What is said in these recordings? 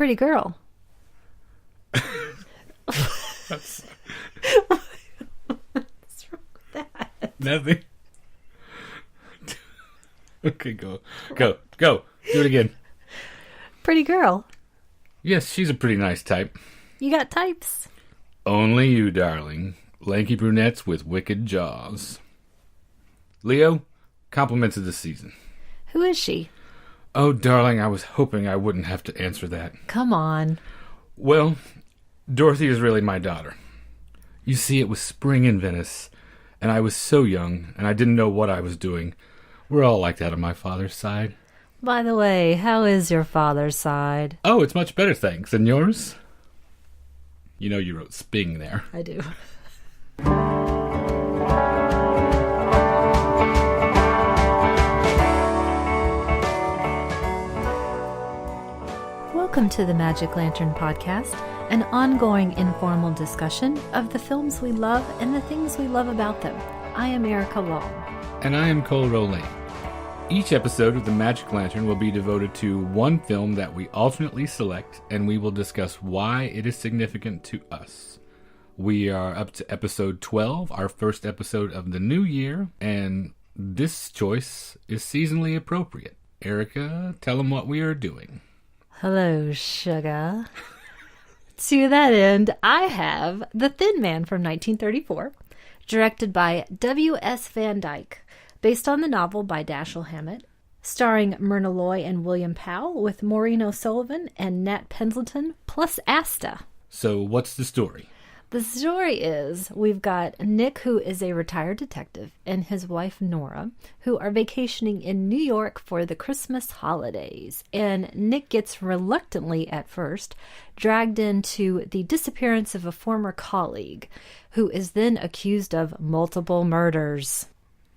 Pretty girl. That's What's wrong with that? nothing. Okay, go. Do it again. Pretty girl. Yes, she's a pretty nice type. You got types. Only you, darling. Lanky brunettes with wicked jaws. Leo, compliments of the season. Who is she? Oh, darling, I was hoping I wouldn't have to answer that. Come on. Well, Dorothy is really my daughter. You see, it was spring in Venice, and I was so young, and I didn't know what I was doing. We're all like that on my father's side. By the way, how is your father's side? Oh, it's much better, thanks. And yours? You know you wrote Sping there. I do. Welcome to the Magic Lantern Podcast, an ongoing informal discussion of the films we love and the things we love about them. I am Erica Long. And I am Cole Rowley. Each episode of the Magic Lantern will be devoted to one film that we alternately select, and we will discuss why it is significant to us. We are up to episode 12, our first episode of the new year, and this choice is seasonally appropriate. Erica, tell them what we are doing. Hello, sugar. To that end, I have The Thin Man from 1934, directed by W.S. Van Dyke, based on the novel by Dashiell Hammett, starring Myrna Loy and William Powell, with Maureen O'Sullivan and Nat Pendleton, plus Asta. So, what's the story? The story is, we've got Nick, who is a retired detective, and his wife Nora, who are vacationing in New York for the Christmas holidays. And Nick gets reluctantly, at first, dragged into the disappearance of a former colleague, who is then accused of multiple murders.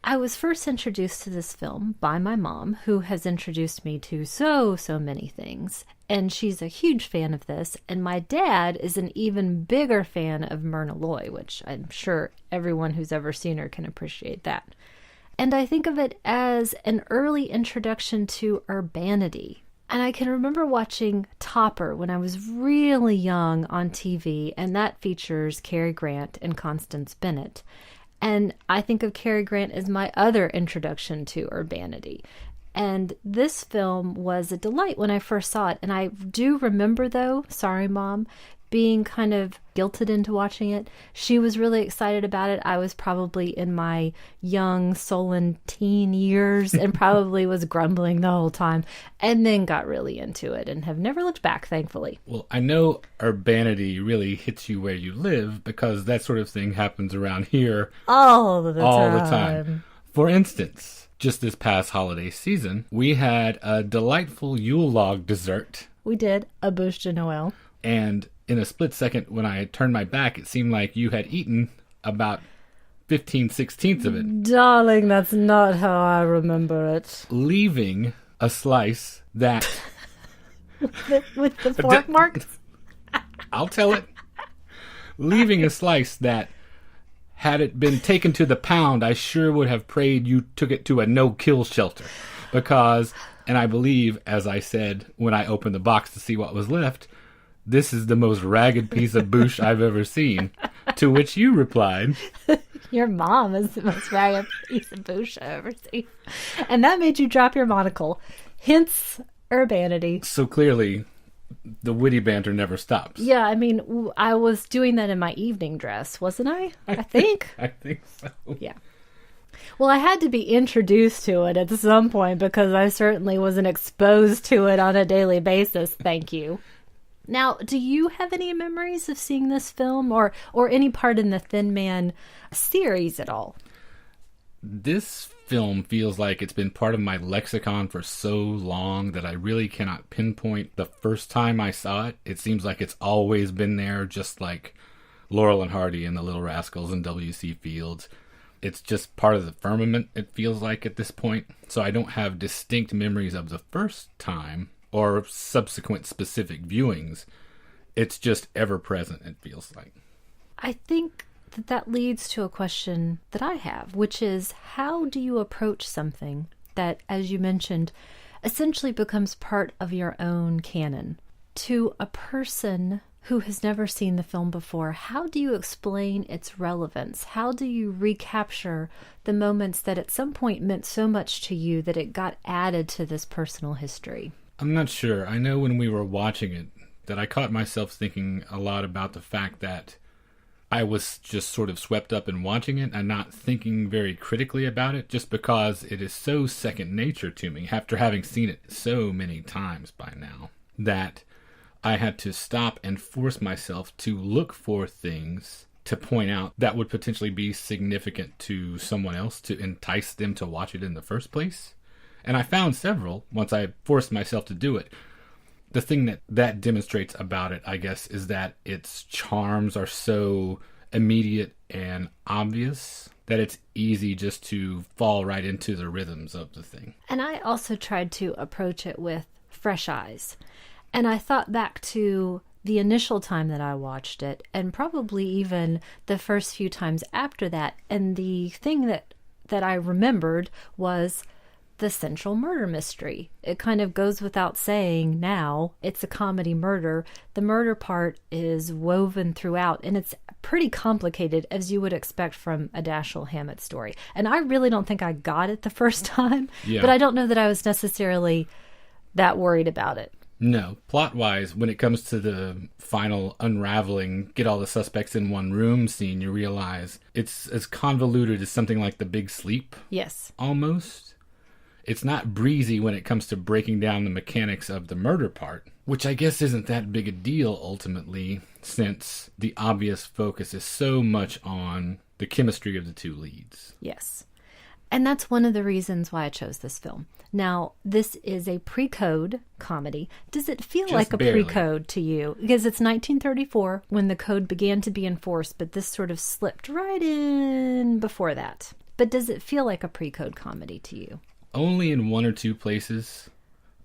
I was first introduced to this film by my mom, who has introduced me to so many things, and she's a huge fan of this, and my dad is an even bigger fan of Myrna Loy, which I'm sure everyone who's ever seen her can appreciate that. And I think of it as an early introduction to urbanity. And I can remember watching Topper when I was really young on TV, and that features Cary Grant and Constance Bennett. And I think of Cary Grant as my other introduction to urbanity. And this film was a delight when I first saw it. And I do remember, though, sorry, Mom, being kind of guilted into watching it. She was really excited about it. I was probably in my young, sullen teen years and probably was grumbling the whole time, and then got really into it and have never looked back, thankfully. Well, I know urbanity really hits you where you live because that sort of thing happens around here all the time. For instance, just this past holiday season, we had a delightful Yule log dessert. We did a bûche de Noël. And in a split second, when I turned my back, it seemed like you had eaten about 15/16 of it. Darling, that's not how I remember it. Leaving a slice that... with the fork marks? I'll tell it. Leaving a slice that, had it been taken to the pound, I sure would have prayed you took it to a no-kill shelter. Because, and I believe, as I said when I opened the box to see what was left, this is the most ragged piece of bûche I've ever seen. To which you replied, your mom is the most ragged piece of bûche I've ever seen. And that made you drop your monocle. Hence, urbanity. So clearly, the witty banter never stops. Yeah, I mean, I was doing that in my evening dress, wasn't I? I think. I think so. Yeah. Well, I had to be introduced to it at some point because I certainly wasn't exposed to it on a daily basis. Thank you. Now, do you have any memories of seeing this film or any part in the Thin Man series at all? This film feels like it's been part of my lexicon for so long that I really cannot pinpoint the first time I saw it. It seems like it's always been there, just like Laurel and Hardy and the Little Rascals and W.C. Fields. It's just part of the firmament, it feels like, at this point. So I don't have distinct memories of the first time or subsequent specific viewings. It's just ever present, it feels like. I think that leads to a question that I have, which is, how do you approach something that, as you mentioned, essentially becomes part of your own canon? To a person who has never seen the film before, how do you explain its relevance? How do you recapture the moments that at some point meant so much to you that it got added to this personal history? I'm not sure. I know when we were watching it that I caught myself thinking a lot about the fact that I was just sort of swept up in watching it and not thinking very critically about it, just because it is so second nature to me after having seen it so many times by now, that I had to stop and force myself to look for things to point out that would potentially be significant to someone else to entice them to watch it in the first place. And I found several once I forced myself to do it. The thing that demonstrates about it, I guess, is that its charms are so immediate and obvious that it's easy just to fall right into the rhythms of the thing. And I also tried to approach it with fresh eyes. And I thought back to the initial time that I watched it, and probably even the first few times after that. And the thing that I remembered was the central murder mystery. It kind of goes without saying now, it's a comedy murder. The murder part is woven throughout, and it's pretty complicated, as you would expect from a Dashiell Hammett story. And I really don't think I got it the first time, but I don't know that I was necessarily that worried about it. No, plot-wise, when it comes to the final unraveling, get all the suspects in one room scene, you realize it's as convoluted as something like The Big Sleep. Yes. Almost. It's not breezy when it comes to breaking down the mechanics of the murder part, which I guess isn't that big a deal ultimately, since the obvious focus is so much on the chemistry of the two leads. Yes. And that's one of the reasons why I chose this film. Now, this is a pre-code comedy. Does it feel Just like a barely. pre-code to you? Because it's 1934 when the code began to be enforced, but this sort of slipped right in before that. But does it feel like a pre-code comedy to you? Only in one or two places.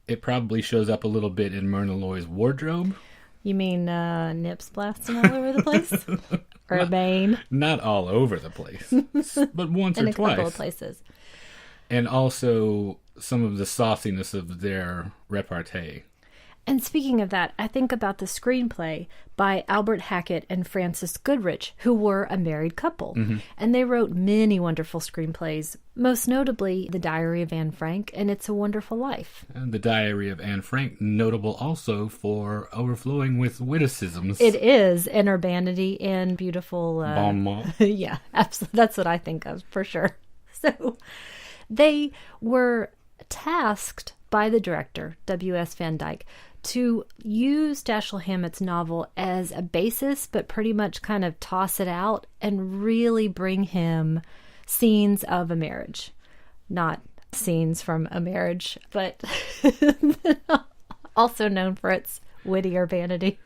It probably shows up a little bit in Myrna Loy's wardrobe. You mean nips blasting all over the place? Or Bane? Not all over the place, but once In or a couple twice. of places. And also some of the sauciness of their repartee. And speaking of that, I think about the screenplay by Albert Hackett and Frances Goodrich, who were a married couple. Mm-hmm. And they wrote many wonderful screenplays, most notably The Diary of Anne Frank and It's a Wonderful Life. And The Diary of Anne Frank, notable also for overflowing with witticisms. It is, and urbanity and beautiful... Bon mot. Yeah, absolutely. That's what I think of, for sure. So they were tasked by the director, W.S. Van Dyke, to use Dashiell Hammett's novel as a basis, but pretty much kind of toss it out and really bring him scenes of a marriage. Not scenes from a marriage, but also known for its witty urbanity.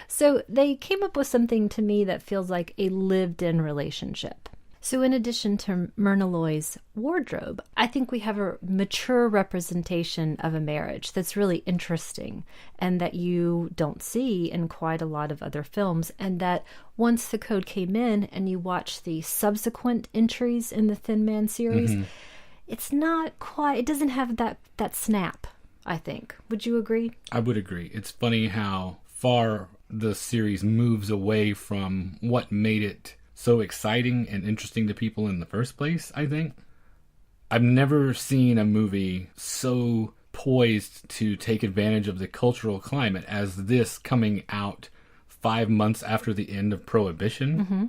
So they came up with something to me that feels like a lived-in relationship. So in addition to Myrna Loy's wardrobe, I think we have a mature representation of a marriage that's really interesting and that you don't see in quite a lot of other films, and that once the code came in and you watch the subsequent entries in the Thin Man series, it's not quite, it doesn't have that snap, I think. Would you agree? I would agree. It's funny how far the series moves away from what made it so exciting and interesting to people in the first place, I think. I've never seen a movie so poised to take advantage of the cultural climate as this, coming out 5 months after the end of Prohibition. Mm-hmm.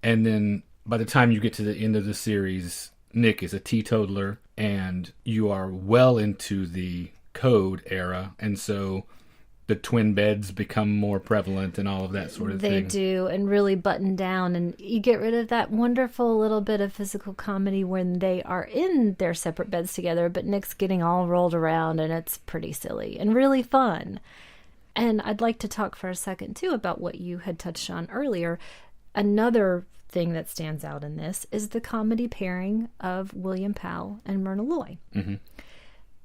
And then by the time you get to the end of the series, Nick is a teetotaler and you are well into the code era. And so the twin beds become more prevalent and all of that sort of thing. They do, and really button down, and you get rid of that wonderful little bit of physical comedy when they are in their separate beds together, but Nick's getting all rolled around, and it's pretty silly and really fun. And I'd like to talk for a second, too, about what you had touched on earlier. Another thing that stands out in this is the comedy pairing of William Powell and Myrna Loy. Mm-hmm.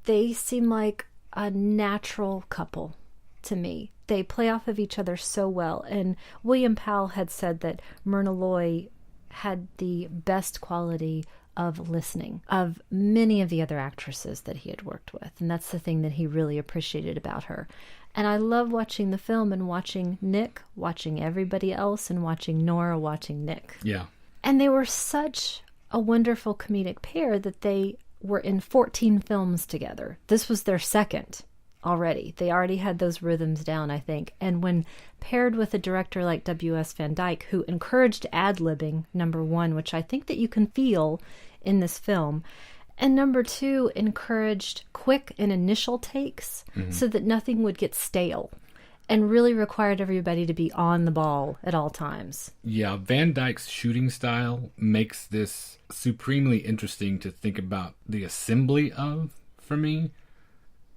They seem like a natural couple to me. They play off of each other so well. And William Powell had said that Myrna Loy had the best quality of listening of many of the other actresses that he had worked with. And that's the thing that he really appreciated about her. And I love watching the film and watching Nick, watching everybody else, and watching Nora, watching Nick. Yeah. And they were such a wonderful comedic pair that they were in 14 films together. This was their second already. They already had those rhythms down, I think. And when paired with a director like W.S. Van Dyke, who encouraged ad-libbing, number one, which I think that you can feel in this film, and number two, encouraged quick and initial takes so that nothing would get stale, and really required everybody to be on the ball at all times. Yeah, Van Dyke's shooting style makes this supremely interesting to think about the assembly of, for me.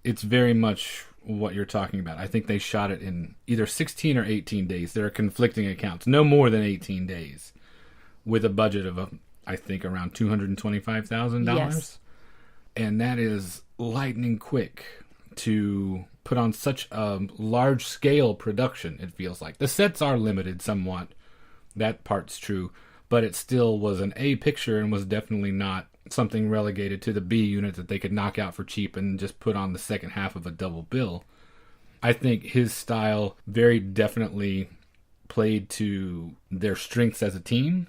It's very much what you're talking about. I think they shot it in either 16 or 18 days. There are conflicting accounts. No more than 18 days, with a budget of, I think, around $225,000. Yes. And that is lightning quick to put on such a large-scale production, it feels like. The sets are limited somewhat. That part's true. But it still was an A picture and was definitely not something relegated to the B unit that they could knock out for cheap and just put on the second half of a double bill. I think his style very definitely played to their strengths as a team.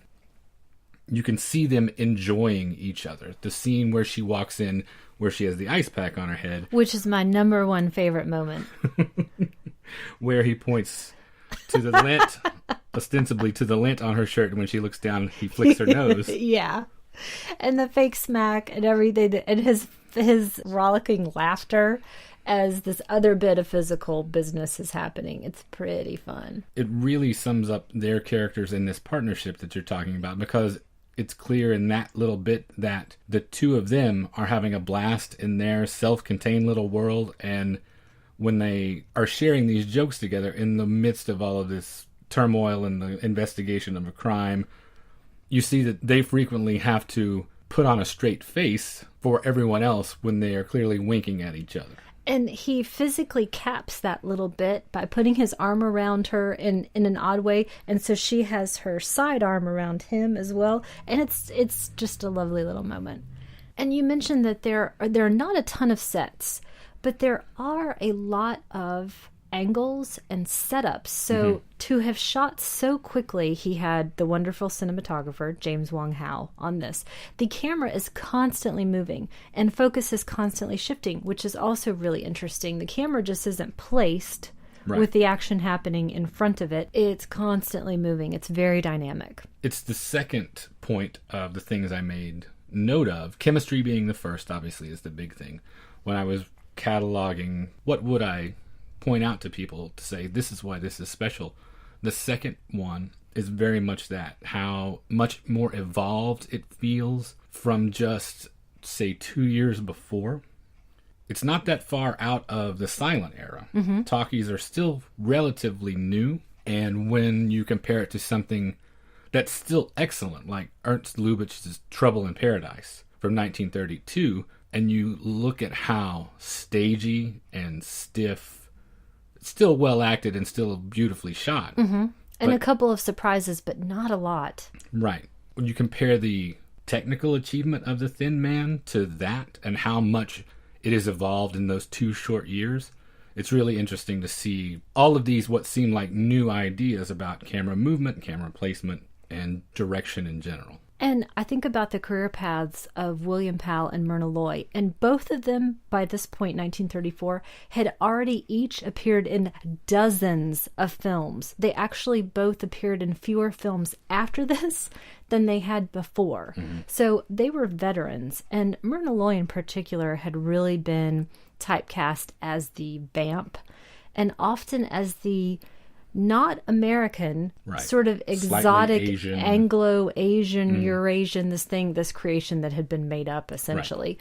You can see them enjoying each other. The scene where she walks in, where she has the ice pack on her head. Which is my number one favorite moment. Where he points to the lint, ostensibly to the lint on her shirt, and when she looks down, he flicks her nose. Yeah. And the fake smack and everything, and his rollicking laughter as this other bit of physical business is happening. It's pretty fun. It really sums up their characters in this partnership that you're talking about, because it's clear in that little bit that the two of them are having a blast in their self-contained little world, and when they are sharing these jokes together in the midst of all of this turmoil and the investigation of a crime, you see that they frequently have to put on a straight face for everyone else when they are clearly winking at each other. And he physically caps that little bit by putting his arm around her in an odd way. And so she has her side arm around him as well. And it's just a lovely little moment. And you mentioned that there are not a ton of sets, but there are a lot of angles and setups. So to have shot so quickly, he had the wonderful cinematographer James Wong Howe on this. The camera is constantly moving and focus is constantly shifting, which is also really interesting. The camera just isn't placed with the action happening in front of it. It's constantly moving. It's very dynamic. It's the second point of the things I made note of. Chemistry being the first, obviously, is the big thing. When I was cataloging what would I point out to people to say this is why this is special, the second one is very much that, how much more evolved it feels from just, say, 2 years before. It's not that far out of the silent era. Talkies are still relatively new, and when you compare it to something that's still excellent, like Ernst Lubitsch's Trouble in Paradise from 1932, and you look at how stagey and stiff, still well acted and still beautifully shot. And a couple of surprises, but not a lot. Right. When you compare the technical achievement of The Thin Man to that and how much it has evolved in those 2 short years, it's really interesting to see all of these what seem like new ideas about camera movement, camera placement, and direction in general. And I think about the career paths of William Powell and Myrna Loy, and both of them, by this point, 1934, had already each appeared in dozens of films. They actually both appeared in fewer films after this than they had before. So they were veterans, and Myrna Loy in particular had really been typecast as the vamp, and often as the not American, sort of exotic, Anglo-Asian, Eurasian, this creation that had been made up, essentially.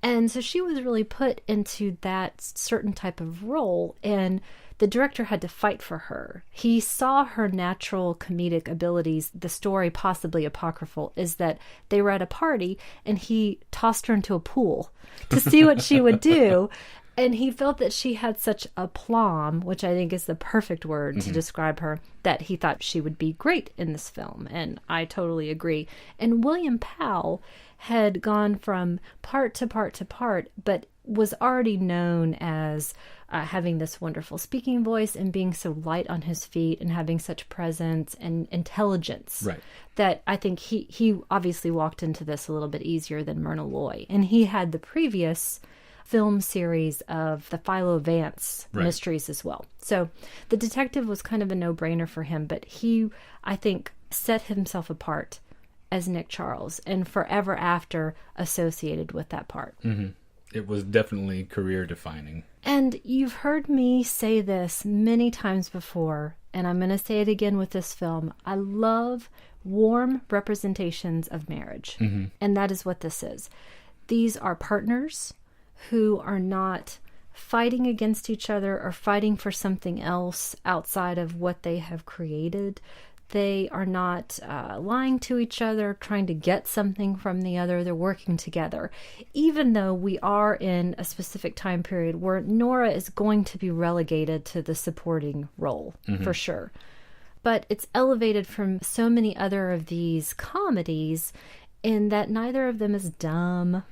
And so she was really put into that certain type of role, and the director had to fight for her. He saw her natural comedic abilities. The story, possibly apocryphal, is that they were at a party, and he tossed her into a pool to see what she would do. And he felt that she had such aplomb, which I think is the perfect word to describe her, that he thought she would be great in this film. And I totally agree. And William Powell had gone from part to part to part, but was already known as having this wonderful speaking voice and being so light on his feet and having such presence and intelligence. Right. That I think he obviously walked into this a little bit easier than Myrna Loy. And he had the previous film series of the Philo Vance mysteries as well. So the detective was kind of a no-brainer for him, but he, I think, set himself apart as Nick Charles and forever after associated with that part. Mm-hmm. It was definitely career defining. And you've heard me say this many times before, and I'm going to say it again with this film. I love warm representations of marriage. Mm-hmm. And that is what this is. These are partners who are not fighting against each other or fighting for something else outside of what they have created. They are not lying to each other, trying to get something from the other. They're working together. Even though we are in a specific time period where Nora is going to be relegated to the supporting role, for sure. But it's elevated from so many other of these comedies in that neither of them is dumb.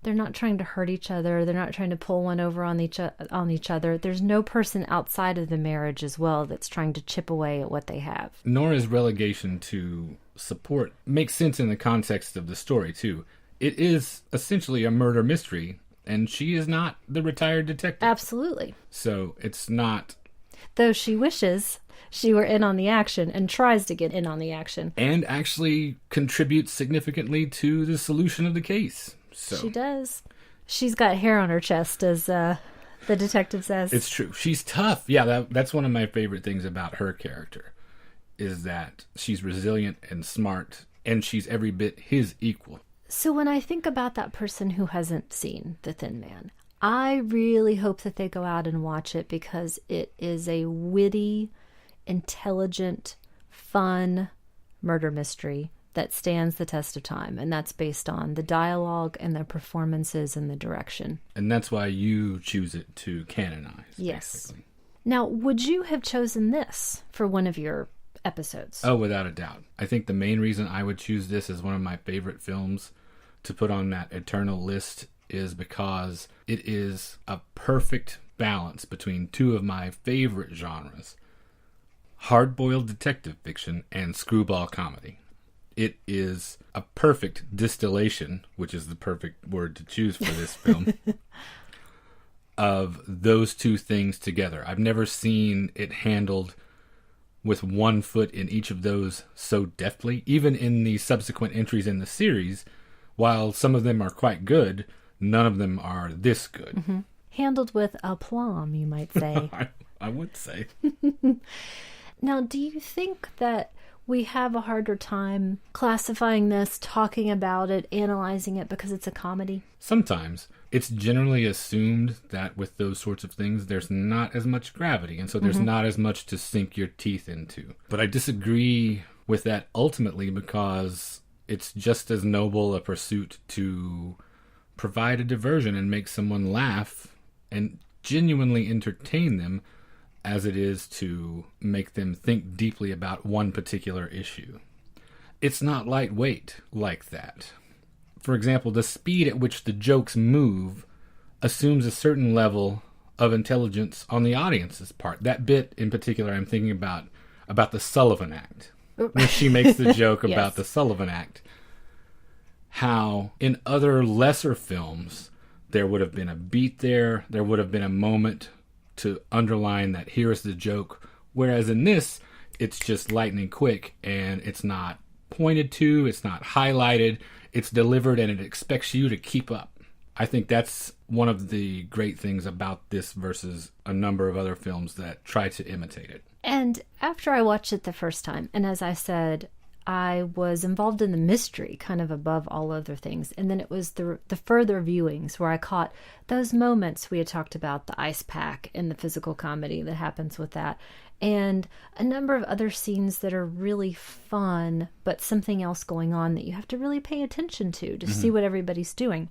They're not trying to hurt each other. They're not trying to pull one over on each other. There's no person outside of the marriage as well that's trying to chip away at what they have. Nora's relegation to support makes sense in the context of the story, too. It is essentially a murder mystery, and she is not the retired detective. Absolutely. So it's not... Though she wishes she were in on the action and tries to get in on the action. And actually contributes significantly to the solution of the case. So. She does. She's got hair on her chest, as the detective says. It's true. She's tough. Yeah, that's one of my favorite things about her character, is that she's resilient and smart, and she's every bit his equal. So when I think about that person who hasn't seen The Thin Man, I really hope that they go out and watch it because it is a witty, intelligent, fun murder mystery that stands the test of time, and that's based on the dialogue and the performances and the direction. And that's why you choose it to canonize, yes. Basically. Now, would you have chosen this for one of your episodes? Oh, without a doubt. I think the main reason I would choose this as one of my favorite films to put on that eternal list is because it is a perfect balance between two of my favorite genres, hard-boiled detective fiction and screwball comedy. It is a perfect distillation, which is the perfect word to choose for this film, of those two things together. I've never seen it handled with one foot in each of those so deftly. Even in the subsequent entries in the series, while some of them are quite good, none of them are this good. Mm-hmm. Handled with aplomb, you might say. I would say. Now, do you think that we have a harder time classifying this, talking about it, analyzing it because it's a comedy? Sometimes. It's generally assumed that with those sorts of things, there's not as much gravity, and so there's not as much to sink your teeth into. But I disagree with that ultimately because it's just as noble a pursuit to provide a diversion and make someone laugh and genuinely entertain them as it is to make them think deeply about one particular issue. It's not lightweight like that. For example, the speed at which the jokes move assumes a certain level of intelligence on the audience's part. That bit in particular I'm thinking about the Sullivan Act. When she makes the joke Yes. about the Sullivan Act. How in other lesser films there would have been a beat there would have been a moment to underline that here is the joke, whereas in this it's just lightning quick and it's not pointed to, it's not highlighted, it's delivered and it expects you to keep up. I think that's one of the great things about this versus a number of other films that try to imitate it. And after I watched it the first time, and as I said, I was involved in the mystery kind of above all other things. And then it was the further viewings where I caught those moments we had talked about, the ice pack and the physical comedy that happens with that. And a number of other scenes that are really fun, but something else going on that you have to really pay attention to see what everybody's doing.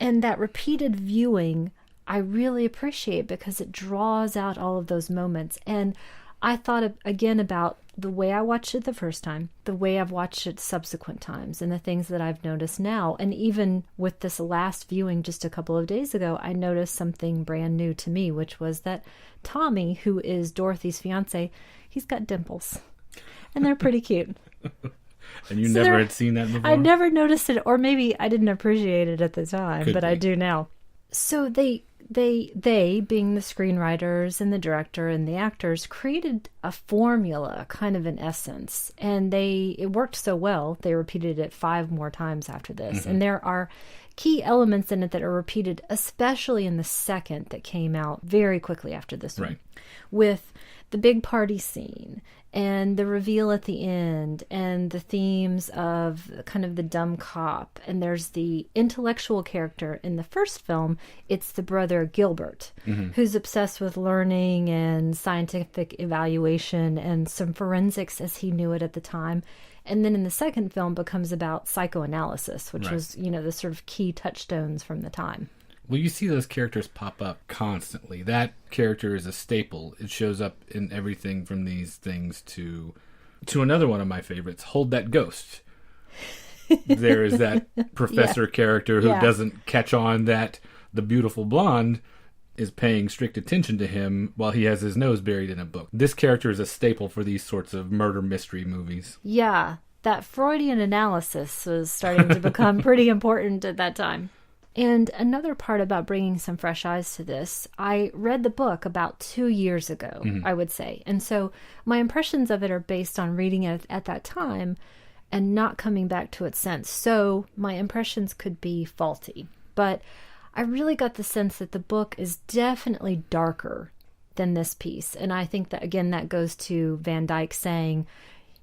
And that repeated viewing, I really appreciate because it draws out all of those moments. And I thought again about the way I watched it the first time, the way I've watched it subsequent times, and the things that I've noticed now. And even with this last viewing just a couple of days ago, I noticed something brand new to me, which was that Tommy, who is Dorothy's fiance, he's got dimples. And they're pretty cute. And you never had seen that before? I never noticed it, or maybe I didn't appreciate it at the time, Could but be. I do now. So they being the screenwriters and the director and the actors, created a formula, kind of an essence, and it worked so well they repeated it 5 more times after this. And there are key elements in it that are repeated, especially in the second that came out very quickly after this one, with the big party scene and the reveal at the end and the themes of kind of the dumb cop. And there's the intellectual character in the first film. It's the brother Gilbert, who's obsessed with learning and scientific evaluation and some forensics as he knew it at the time. And then in the second film becomes about psychoanalysis, which was, the sort of key touchstones from the time. Well, you see those characters pop up constantly. That character is a staple. It shows up in everything from these things to another one of my favorites, Hold That Ghost. There is that professor character who doesn't catch on that the beautiful blonde is paying strict attention to him while he has his nose buried in a book. This character is a staple for these sorts of murder mystery movies. Yeah, that Freudian analysis was starting to become pretty important at that time. And another part about bringing some fresh eyes to this, I read the book about 2 years ago, I would say. And so my impressions of it are based on reading it at that time and not coming back to it since. So my impressions could be faulty. But I really got the sense that the book is definitely darker than this piece. And I think that, again, that goes to Van Dyke saying,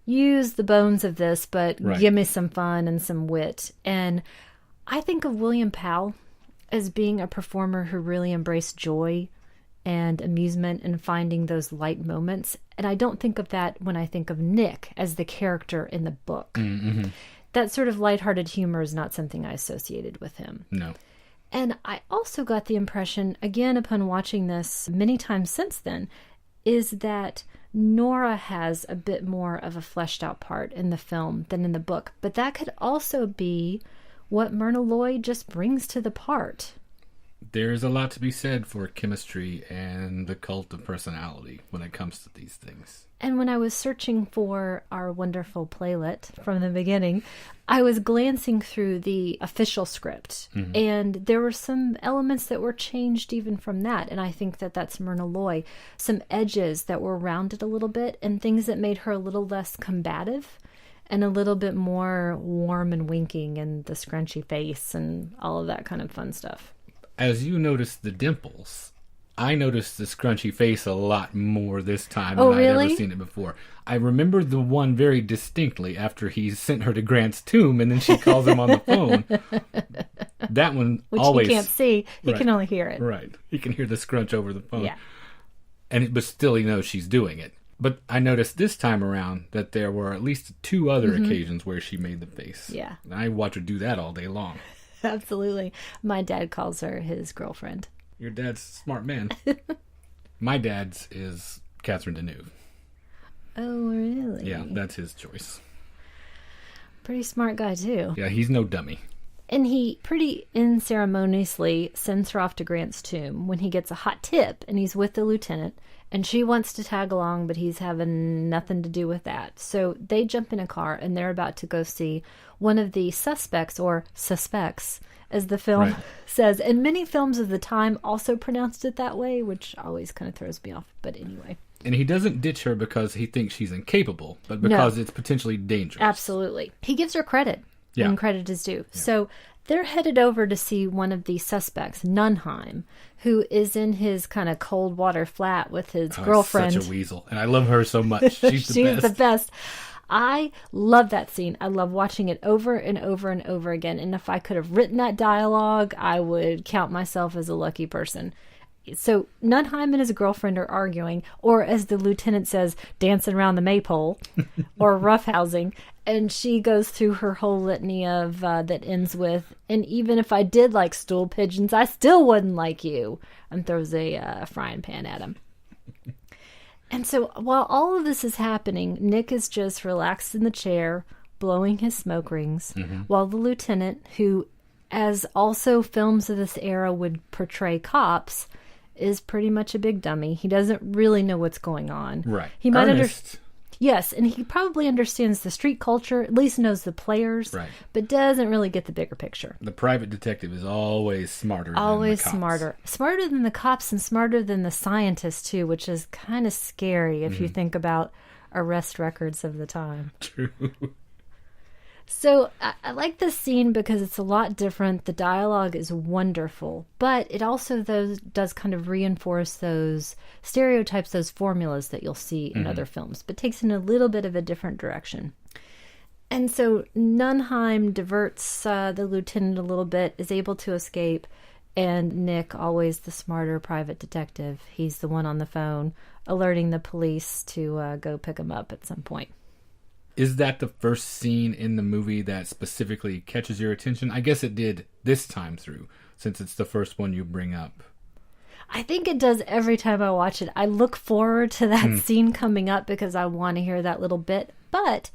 use the bones of this, but give me some fun and some wit. And I think of William Powell as being a performer who really embraced joy and amusement and finding those light moments. And I don't think of that when I think of Nick as the character in the book. That sort of lighthearted humor is not something I associated with him. No. And I also got the impression, again, upon watching this many times since then, is that Nora has a bit more of a fleshed out part in the film than in the book. But that could also be what Myrna Loy just brings to the part. There's a lot to be said for chemistry and the cult of personality when it comes to these things. And when I was searching for our wonderful playlet from the beginning, I was glancing through the official script, and there were some elements that were changed even from that. And I think that that's Myrna Loy. Some edges that were rounded a little bit and things that made her a little less combative and a little bit more warm and winking and the scrunchy face and all of that kind of fun stuff. As you noticed the dimples, I noticed the scrunchy face a lot more this time than I'd ever seen it before. I remember the one very distinctly after he sent her to Grant's tomb and then she calls him on the phone. That one Which always... he can't see. He can only hear it. Right. He can hear the scrunch over the phone. Yeah. But still he knows she's doing it. But I noticed this time around that there were at least 2 other occasions where she made the face. Yeah. And I watch her do that all day long. Absolutely. My dad calls her his girlfriend. Your dad's a smart man. My dad's is Catherine Deneuve. Oh, really? Yeah, that's his choice. Pretty smart guy, too. Yeah, he's no dummy. And he pretty unceremoniously sends her off to Grant's tomb when he gets a hot tip and he's with the lieutenant. And she wants to tag along, but he's having nothing to do with that. So they jump in a car and they're about to go see one of the suspects, or suspects, as the film says. And many films of the time also pronounced it that way, which always kind of throws me off. But anyway. And he doesn't ditch her because he thinks she's incapable, but because it's potentially dangerous. Absolutely. He gives her credit when credit is due. Yeah. So they're headed over to see one of the suspects, Nunheim, who is in his kind of cold water flat with his girlfriend. Such a weasel. And I love her so much. She's the best. I love that scene. I love watching it over and over and over again. And if I could have written that dialogue, I would count myself as a lucky person. So Nunheim and his girlfriend are arguing, or as the lieutenant says, dancing around the maypole, or roughhousing. And she goes through her whole litany of that ends with, and even if I did like stool pigeons, I still wouldn't like you, and throws a frying pan at him. And so while all of this is happening, Nick is just relaxed in the chair, blowing his smoke rings, while the lieutenant, who, as also films of this era would portray cops, is pretty much a big dummy. He doesn't really know what's going on. Right. He might Ernest. Yes, and he probably understands the street culture, at least knows the players, Right. but doesn't really get the bigger picture. The private detective is always smarter Always than the cops. Smarter than the cops and smarter than the scientists, too, which is kind of scary if you think about arrest records of the time. True. So I like this scene because it's a lot different. The dialogue is wonderful, but it also does kind of reinforce those stereotypes, those formulas that you'll see in other films, but takes in a little bit of a different direction. And so Nunheim diverts the lieutenant a little bit, is able to escape, and Nick, always the smarter private detective, he's the one on the phone alerting the police to go pick him up at some point. Is that the first scene in the movie that specifically catches your attention? I guess it did this time through, since it's the first one you bring up. I think it does every time I watch it. I look forward to that scene coming up because I want to hear that little bit. But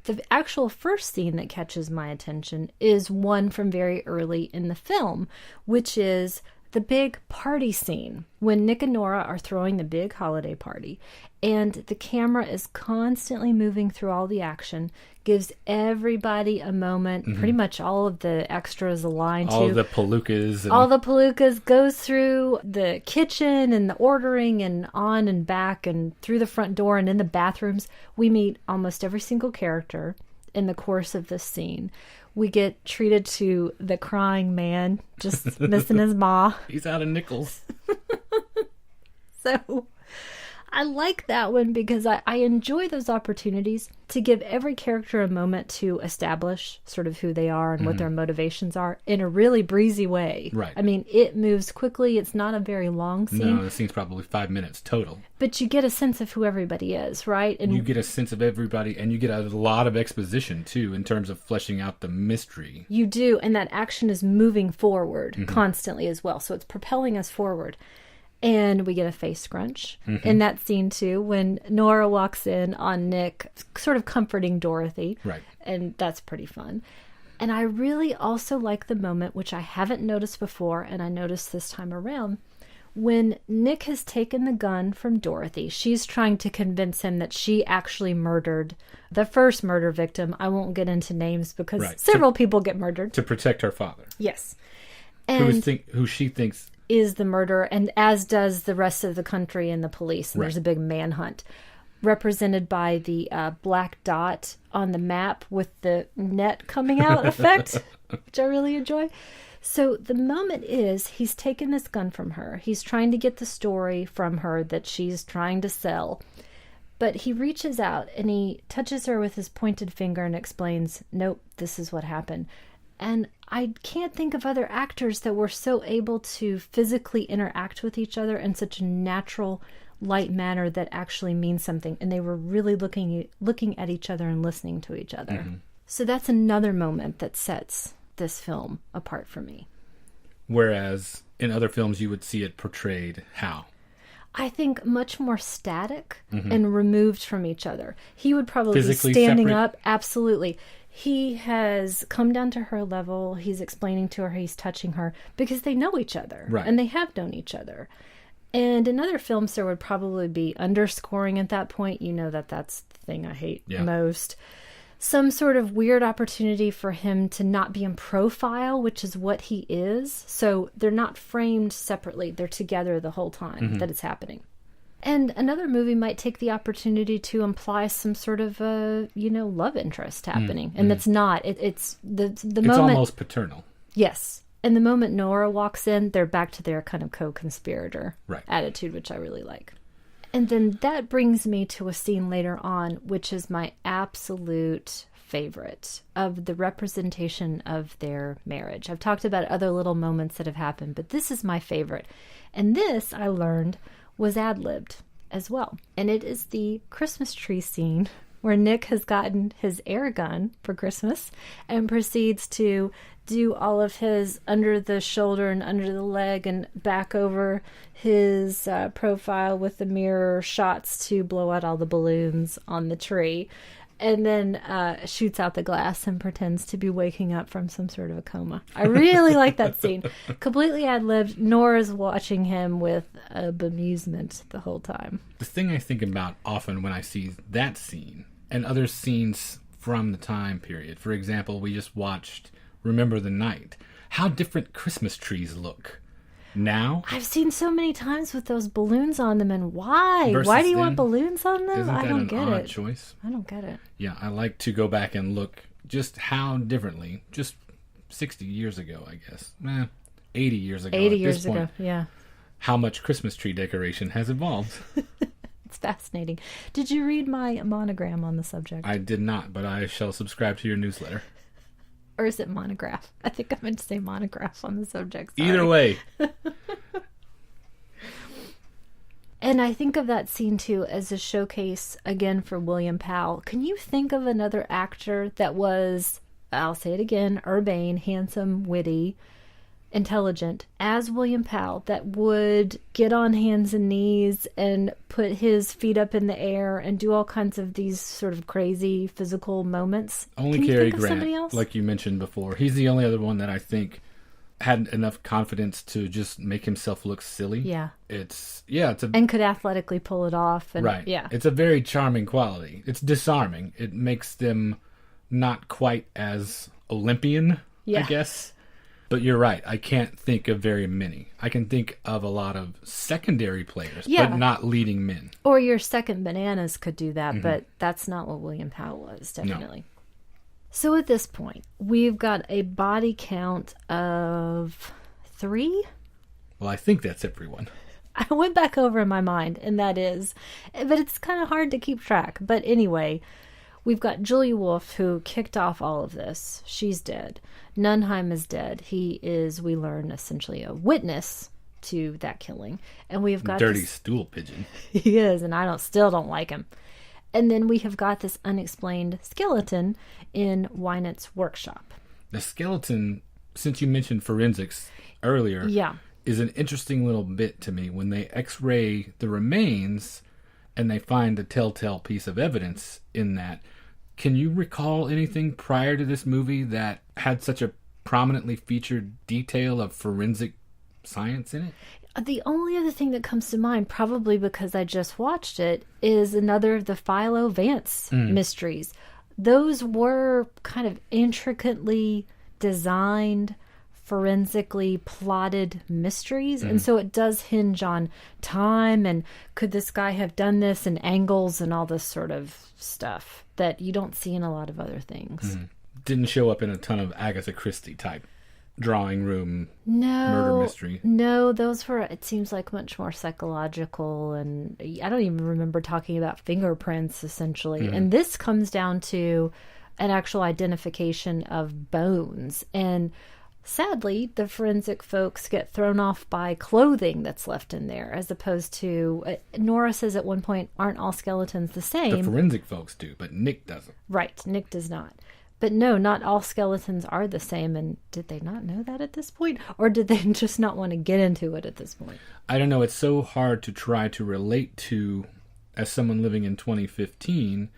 the actual first scene that catches my attention is one from very early in the film, which is the big party scene when Nick and Nora are throwing the big holiday party, and the camera is constantly moving through all the action, gives everybody a moment, pretty much all of the extras a line All too. the palookas. All the palookas, goes through the kitchen and the ordering and on and back and through the front door and in the bathrooms. We meet almost every single character in the course of this scene. We get treated to the crying man just missing his ma. He's out of nickels. So I like that one because I enjoy those opportunities to give every character a moment to establish sort of who they are and what their motivations are in a really breezy way. Right. I mean, it moves quickly. It's not a very long scene. No, the scene's probably 5 minutes total. But you get a sense of who everybody is, right? And You get a sense of everybody, and you get a lot of exposition, too, in terms of fleshing out the mystery. you do, and that action is moving forward constantly as well. So it's propelling us forward. And we get a face scrunch in that scene, too, when Nora walks in on Nick, sort of comforting Dorothy. Right. And that's pretty fun. And I really also like the moment, which I haven't noticed before, and I noticed this time around, when Nick has taken the gun from Dorothy. She's trying to convince him that she actually murdered the first murder victim. I won't get into names because Right. several people get murdered. To protect her father. Yes. Who And she thinks... is the murderer, and as does the rest of the country and the police. And Right. there's a big manhunt represented by the black dot on the map with the net coming out effect, which I really enjoy. So the moment is he's taken this gun from her. He's trying to get the story from her that she's trying to sell. But he reaches out and he touches her with his pointed finger and explains, nope, this is what happened. And I can't think of other actors that were so able to physically interact with each other in such a natural, light manner that actually means something. And they were really looking at each other and listening to each other. So that's another moment that sets this film apart for me. Whereas in other films you would see it portrayed how? I think much more static and removed from each other. He would probably Physically be standing separate? up. Absolutely. He has come down to her level. He's explaining to her, he's touching her because they know each other. Right. And they have known each other. And in other films, there would probably be underscoring at that point. You know that's the thing I hate most. Some sort of weird opportunity for him to not be in profile, which is what he is. So they're not framed separately. They're together the whole time that it's happening. And another movie might take the opportunity to imply some sort of, love interest happening. And that's not. It's It's moment. almost paternal. Yes. And the moment Nora walks in, they're back to their kind of co-conspirator Right. attitude, which I really like. And then that brings me to a scene later on, which is my absolute favorite of the representation of their marriage. I've talked about other little moments that have happened, but this is my favorite. And this, I learned, was ad-libbed as well. And it is the Christmas tree scene where Nick has gotten his air gun for Christmas and proceeds to do all of his under the shoulder and under the leg and back over his profile with the mirror shots to blow out all the balloons on the tree. And then shoots out the glass and pretends to be waking up from some sort of a coma. I really like that scene. Completely ad-libbed. Nora's watching him with bemusement the whole time. The thing I think about often when I see that scene and other scenes from the time period, for example, we just watched Remember the Night, how different Christmas trees look now. I've seen so many times with those balloons on them, and why? Versus Why do you then? want balloons on them? Isn't I that don't an get odd it. choice? I don't get it. Yeah, I like to go back and look just how differently, just 60 years ago, I guess. 80 years ago. 80 at years this point, ago, yeah. how much Christmas tree decoration has evolved. It's fascinating. Did you read my monogram on the subject? I did not, but I shall subscribe to your newsletter. Or is it monograph? I think I meant to say monograph on the subject. Sorry. Either way. And I think of that scene, too, as a showcase, again, for William Powell. Can you think of another actor that was, I'll say it again, urbane, handsome, witty, intelligent, as William Powell, that would get on hands and knees and put his feet up in the air and do all kinds of these sort of crazy physical moments? Only Can you Cary think of Grant, somebody else? like you mentioned before. He's the only other one that I think had enough confidence to just make himself look silly. Yeah. It's And could athletically pull it off. And, right. Yeah. It's a very charming quality. It's disarming. It makes them not quite as Olympian, Yeah. I guess. But you're right. I can't think of very many. I can think of a lot of secondary players, Yeah. but not leading men. Or your second Bananas could do that, Mm-hmm. but that's not what William Powell was, definitely. So at this point, we've got a body count of 3. Well, I think that's everyone. I went back over in my mind, and that is, but it's kind of hard to keep track. But anyway, we've got Julia Wolf, who kicked off all of this. She's dead. Nunheim is dead. He is, we learn, essentially a witness to that killing. And we've got Dirty this, stool pigeon. he is, and I still don't like him. And then we have got this unexplained skeleton in Wynett's workshop. The skeleton, since you mentioned forensics earlier, Yeah. is an interesting little bit to me. When they x-ray the remains and they find a telltale piece of evidence in that, can you recall anything prior to this movie that had such a prominently featured detail of forensic science in it? The only other thing that comes to mind, probably because I just watched it, is another of the Philo Vance mysteries. Those were kind of intricately designed, forensically plotted mysteries. And so it does hinge on time and could this guy have done this, and angles and all this sort of stuff that you don't see in a lot of other things. Didn't show up in a ton of Agatha Christie type drawing room murder mystery. No, those were, it seems like, much more psychological, and I don't even remember talking about fingerprints, essentially. And this comes down to an actual identification of bones. And sadly, the forensic folks get thrown off by clothing that's left in there, as opposed to, Nora says at one point, aren't all skeletons the same? The forensic folks do, but Nick doesn't. Right, Nick does not. But no, not all skeletons are the same. And did they not know that at this point? Or did they just not want to get into it at this point? I don't know. It's so hard to try to relate to as someone living in 2015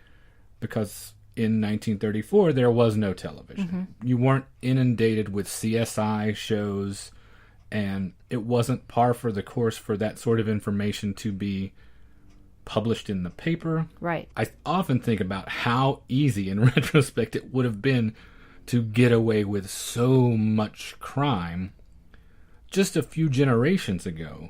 because in 1934 there was no television. You weren't inundated with CSI shows, and it wasn't par for the course for that sort of information to be published in the paper. Right. I often think about how easy in retrospect it would have been to get away with so much crime just a few generations ago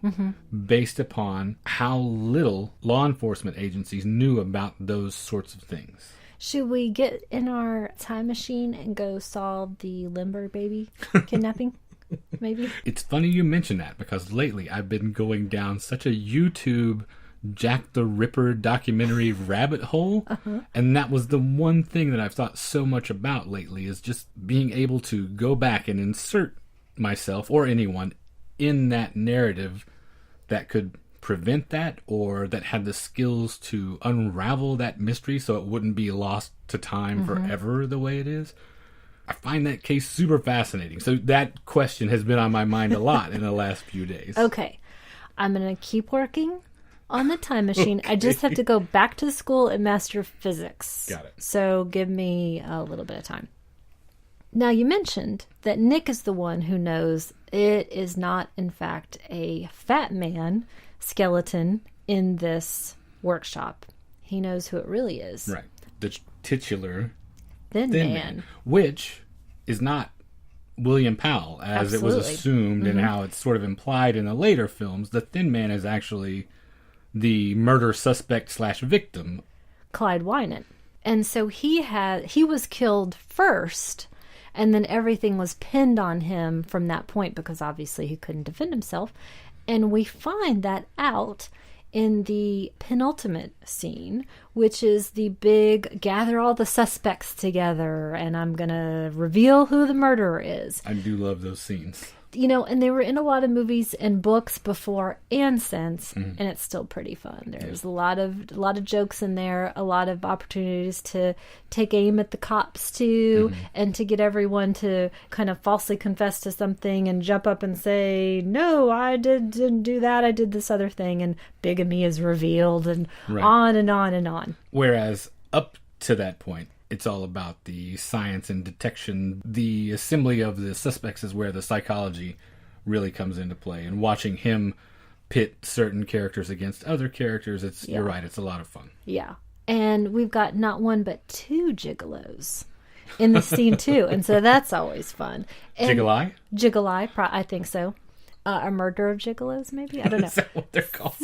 based upon how little law enforcement agencies knew about those sorts of things. Should we get in our time machine and go solve the Limber baby kidnapping? Maybe? It's funny you mention that because lately I've been going down such a YouTube Jack the Ripper documentary rabbit hole. And that was the one thing that I've thought so much about lately, is just being able to go back and insert myself or anyone in that narrative that could prevent that, or that had the skills to unravel that mystery so it wouldn't be lost to time forever the way it is. I find that case super fascinating. So that question has been on my mind a lot in the last few days. Okay. I'm going to keep working on the time machine. I just have to go back to school and master physics. Got it. So give me a little bit of time. Now, you mentioned that Nick is the one who knows it is not, in fact, a fat man skeleton in this workshop. He knows who it really is. Right. The titular Thin Thin Man. Man, which is not William Powell, as it was Absolutely. assumed and how it's sort of implied in the later films. The Thin Man is actually the murder suspect / victim. Clyde Wynant. And so he was killed first, and then everything was pinned on him from that point because obviously he couldn't defend himself. And we find that out in the penultimate scene, which is the big gather all the suspects together and I'm going to reveal who the murderer is. I do love those scenes. You know, and they were in a lot of movies and books before and since, and it's still pretty fun. There's a lot of jokes in there, a lot of opportunities to take aim at the cops too, and to get everyone to kind of falsely confess to something and jump up and say, "No, I didn't do that. I did this other thing," and bigamy is revealed, and on and on and on. Whereas up to that point, it's all about the science and detection. The assembly of the suspects is where the psychology really comes into play. And watching him pit certain characters against other characters, you're right, it's a lot of fun. Yeah. And we've got not one but two gigolos in the scene too. And so that's always fun. And Jiggle-Eye? Jiggle-Eye, I think so. A murder of gigolos, maybe? I don't know. Is that what they're called?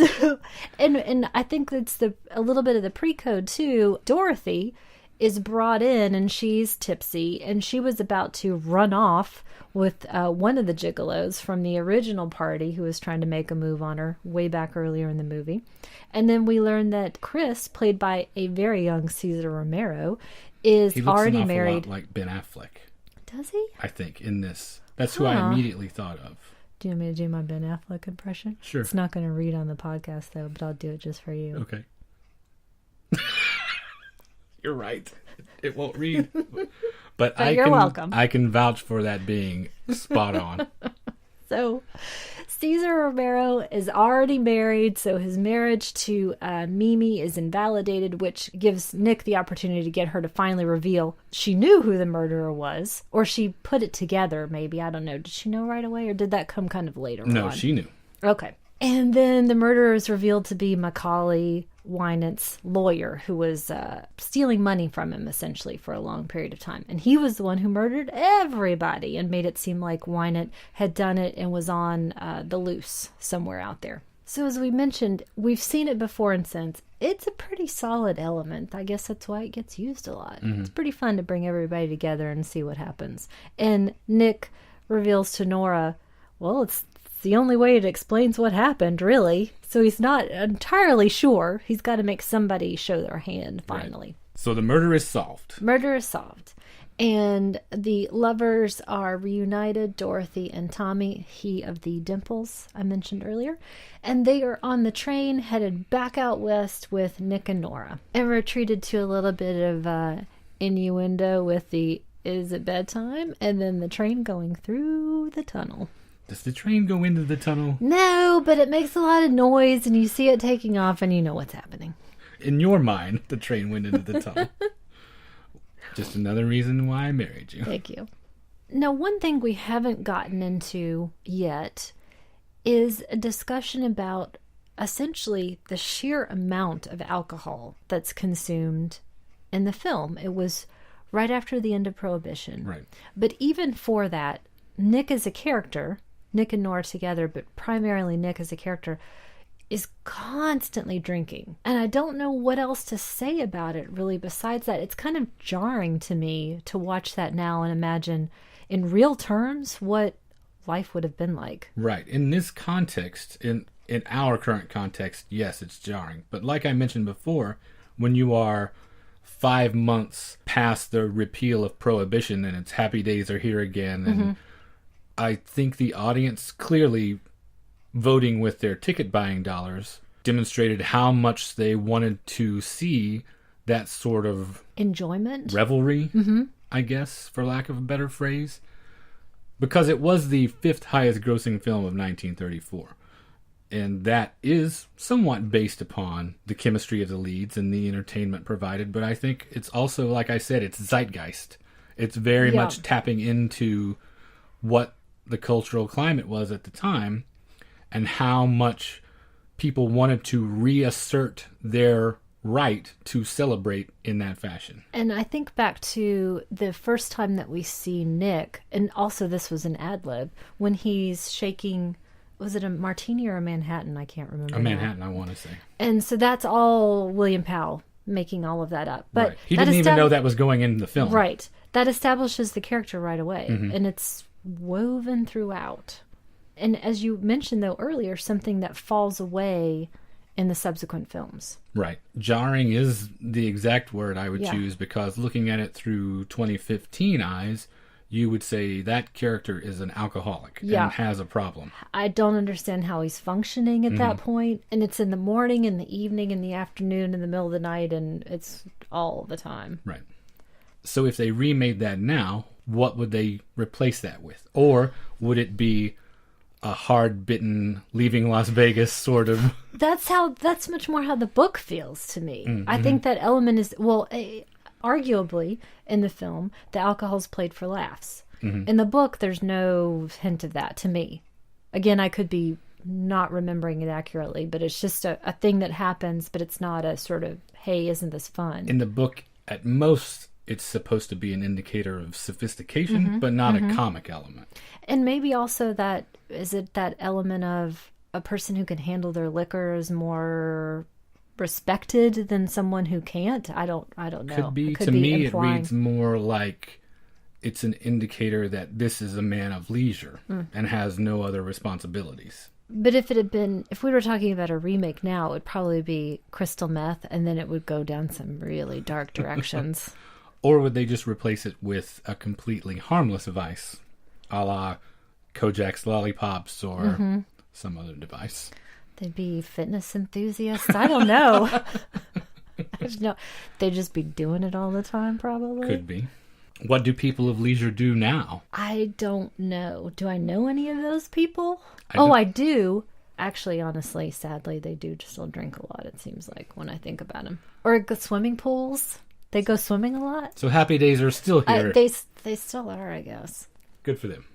And I think it's a little bit of the pre-code too. Dorothy is brought in and she's tipsy and she was about to run off with one of the gigolos from the original party who was trying to make a move on her way back earlier in the movie. And then we learn that Chris, played by a very young Cesar Romero, is he looks already an awful married. lot like Ben Affleck, Does he? I think, in this. That's who I immediately thought of. Do you want me to do my Ben Affleck impression? Sure. It's not going to read on the podcast though, but I'll do it just for you. Okay. You're right. It won't read. But you're welcome. I can vouch for that being spot on. So Cesar Romero is already married, so his marriage to Mimi is invalidated, which gives Nick the opportunity to get her to finally reveal she knew who the murderer was, or she put it together, maybe. I don't know. Did she know right away, or did that come kind of later on? No, she knew. Okay. And then the murderer is revealed to be Macaulay Wynant's lawyer, who was stealing money from him, essentially, for a long period of time. And he was the one who murdered everybody and made it seem like Wynant had done it and was on the loose somewhere out there. So as we mentioned, we've seen it before and since. It's a pretty solid element. I guess that's why it gets used a lot. It's pretty fun to bring everybody together and see what happens. And Nick reveals to Nora, well, it's the only way it explains what happened, really. So he's not entirely sure. He's got to make somebody show their hand, finally. Right. So the murder is solved. Murder is solved. And the lovers are reunited, Dorothy and Tommy, he of the dimples I mentioned earlier. And they are on the train headed back out west with Nick and Nora. And we're treated to a little bit of innuendo with the, is it bedtime? And then the train going through the tunnel. Does the train go into the tunnel? No, but it makes a lot of noise and you see it taking off and you know what's happening. In your mind, the train went into the tunnel. Just another reason why I married you. Thank you. Now, one thing we haven't gotten into yet is a discussion about essentially the sheer amount of alcohol that's consumed in the film. It was right after the end of Prohibition. Right. But even for that, Nick as a character, Nick and Nora together, but primarily Nick as a character, is constantly drinking. And I don't know what else to say about it, really, besides that. It's kind of jarring to me to watch that now and imagine in real terms what life would have been like. Right. In this context, in our current context, yes, it's jarring. But like I mentioned before, when you are 5 months past the repeal of Prohibition and it's happy days are here again, and I think the audience clearly voting with their ticket buying dollars demonstrated how much they wanted to see that sort of enjoyment, revelry, I guess, for lack of a better phrase, because it was the fifth highest grossing film of 1934. And that is somewhat based upon the chemistry of the leads and the entertainment provided. But I think it's also, like I said, it's zeitgeist. It's very much tapping into what the cultural climate was at the time and how much people wanted to reassert their right to celebrate in that fashion. And I think back to the first time that we see Nick, and also this was an ad-lib, when he's shaking... Was it a martini or a Manhattan? I can't remember. A Manhattan, I want to say. And so that's all William Powell making all of that up. But right. He didn't even know that was going in the film. Right. That establishes the character right away. And it's woven throughout. And as you mentioned, though, earlier, something that falls away in the subsequent films. Right. Jarring is the exact word I would choose, because looking at it through 2015 eyes, you would say that character is an alcoholic and has a problem. I don't understand how he's functioning at that point. And it's in the morning, in the evening, in the afternoon, in the middle of the night, and it's all the time. Right. So if they remade that now, what would they replace that with? Or would it be a hard-bitten, leaving Las Vegas sort of... That's much more how the book feels to me. I think that element is... arguably, in the film, the alcohol's played for laughs. In the book, there's no hint of that to me. Again, I could be not remembering it accurately, but it's just a thing that happens, but it's not a sort of, hey, isn't this fun? In the book, at most, it's supposed to be an indicator of sophistication, but not a comic element. And maybe also that element of a person who can handle their liquor is more... respected than someone who can't. I don't know. Could be. To me, it reads more like it's an indicator that this is a man of leisure and has no other responsibilities. But if we were talking about a remake now, it would probably be crystal meth, and then it would go down some really dark directions. Or would they just replace it with a completely harmless vice, a la Kojak's Lollipops or some other device? They'd be fitness enthusiasts. I don't know. They'd just be doing it all the time, probably. Could be. What do people of leisure do now? I don't know. Do I know any of those people? I do. Actually, honestly, sadly, they do still drink a lot, it seems like, when I think about them. Or go swimming pools. They go swimming a lot. So Happy Days are still here. They still are, I guess. Good for them.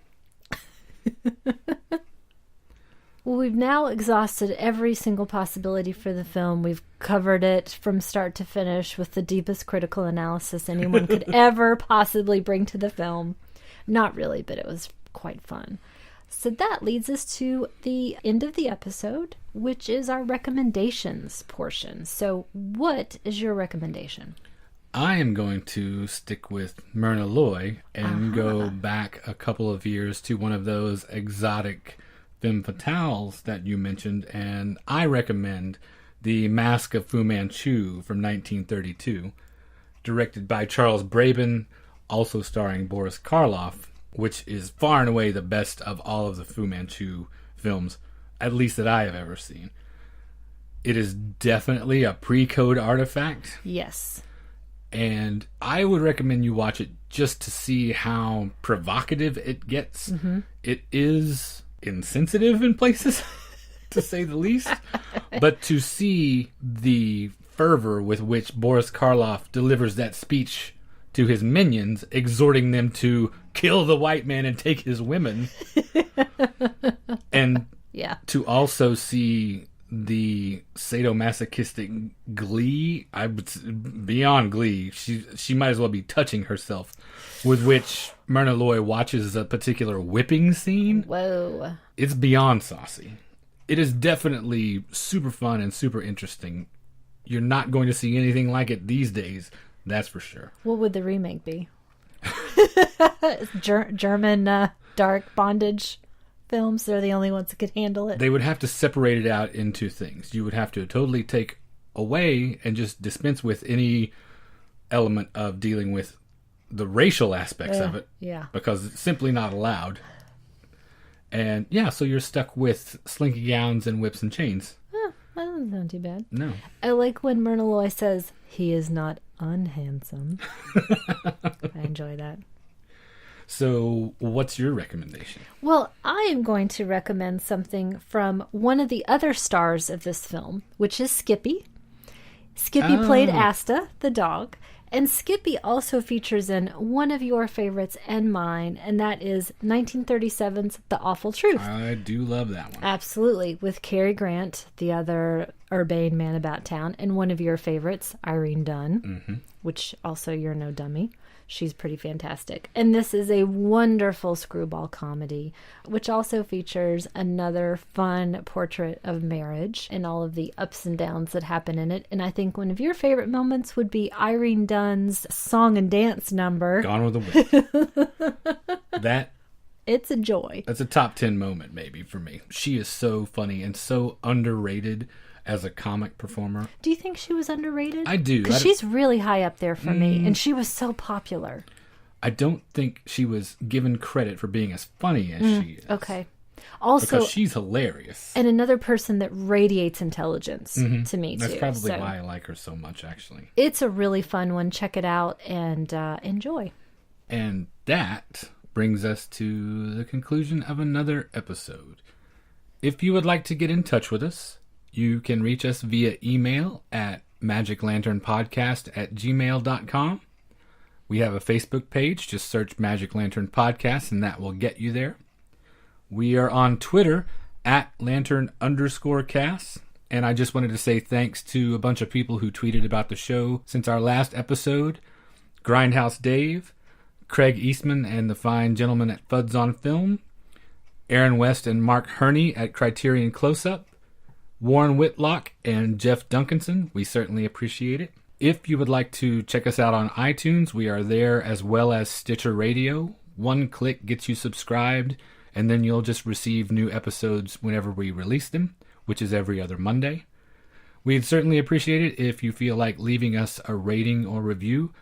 Well, we've now exhausted every single possibility for the film. We've covered it from start to finish with the deepest critical analysis anyone could ever possibly bring to the film. Not really, but it was quite fun. So that leads us to the end of the episode, which is our recommendations portion. So what is your recommendation? I am going to stick with Myrna Loy and go back a couple of years to one of those exotic femme fatales that you mentioned, and I recommend The Mask of Fu Manchu from 1932, directed by Charles Braben, also starring Boris Karloff, which is far and away the best of all of the Fu Manchu films, at least that I have ever seen. It is definitely a pre-code artifact. Yes. And I would recommend you watch it just to see how provocative it gets. It is insensitive in places, to say the least. But to see the fervor with which Boris Karloff delivers that speech to his minions, exhorting them to kill the white man and take his women. And to also see the sadomasochistic glee, beyond glee, she might as well be touching herself, with which Myrna Loy watches a particular whipping scene. Whoa. It's beyond saucy. It is definitely super fun and super interesting. You're not going to see anything like it these days, that's for sure. What would the remake be? German dark bondage films. They're the only ones that could handle it. They would have to separate it out into things. You would have to totally take away and just dispense with any element of dealing with the racial aspects of it. Yeah. Because it's simply not allowed. And yeah, so you're stuck with slinky gowns and whips and chains. That doesn't sound too bad. No. I like when Myrna Loy says, he is not unhandsome. I enjoy that. So what's your recommendation? Well, I am going to recommend something from one of the other stars of this film, which is Skippy. Skippy played Asta, the dog. And Skippy also features in one of your favorites and mine, and that is 1937's The Awful Truth. I do love that one. Absolutely, with Cary Grant, the other urbane man about town, and one of your favorites, Irene Dunne, which also you're no dummy. She's pretty fantastic. And this is a wonderful screwball comedy, which also features another fun portrait of marriage and all of the ups and downs that happen in it. And I think one of your favorite moments would be Irene Dunne's song and dance number. Gone with the Wind. It's a joy. That's a top 10 moment maybe for me. She is so funny and so underrated as a comic performer. Do you think she was underrated? I do. Because she's really high up there for me, and she was so popular. I don't think she was given credit for being as funny as she is. Okay. Also, because she's hilarious. And another person that radiates intelligence to me, That's too. probably why I like her so much, actually. It's a really fun one. Check it out and enjoy. And that brings us to the conclusion of another episode. If you would like to get in touch with us, you can reach us via email at magiclanternpodcast@gmail.com. We have a Facebook page. Just search Magic Lantern Podcast, and that will get you there. We are on Twitter at Lantern_cast. And I just wanted to say thanks to a bunch of people who tweeted about the show since our last episode. Grindhouse Dave, Craig Eastman and the fine gentleman at Fuds on Film, Aaron West and Mark Herney at Criterion Close-Up, Warren Whitlock and Jeff Duncanson. We certainly appreciate it. If you would like to check us out on iTunes, we are there, as well as Stitcher Radio. One click gets you subscribed, and then you'll just receive new episodes whenever we release them, which is every other Monday. We'd certainly appreciate it if you feel like leaving us a rating or review.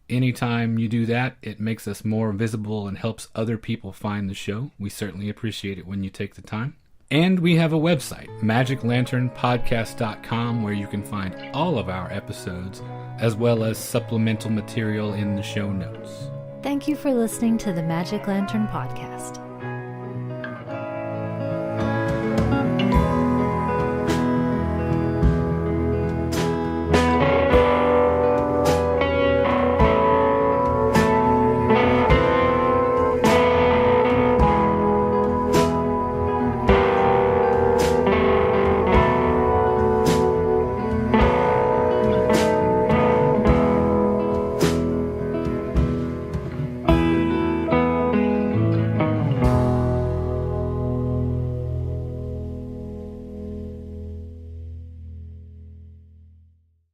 Anytime you do that, it makes us more visible and helps other people find the show. We certainly appreciate it when you take the time. And we have a website, magiclanternpodcast.com, where you can find all of our episodes, as well as supplemental material in the show notes. Thank you for listening to the Magic Lantern Podcast.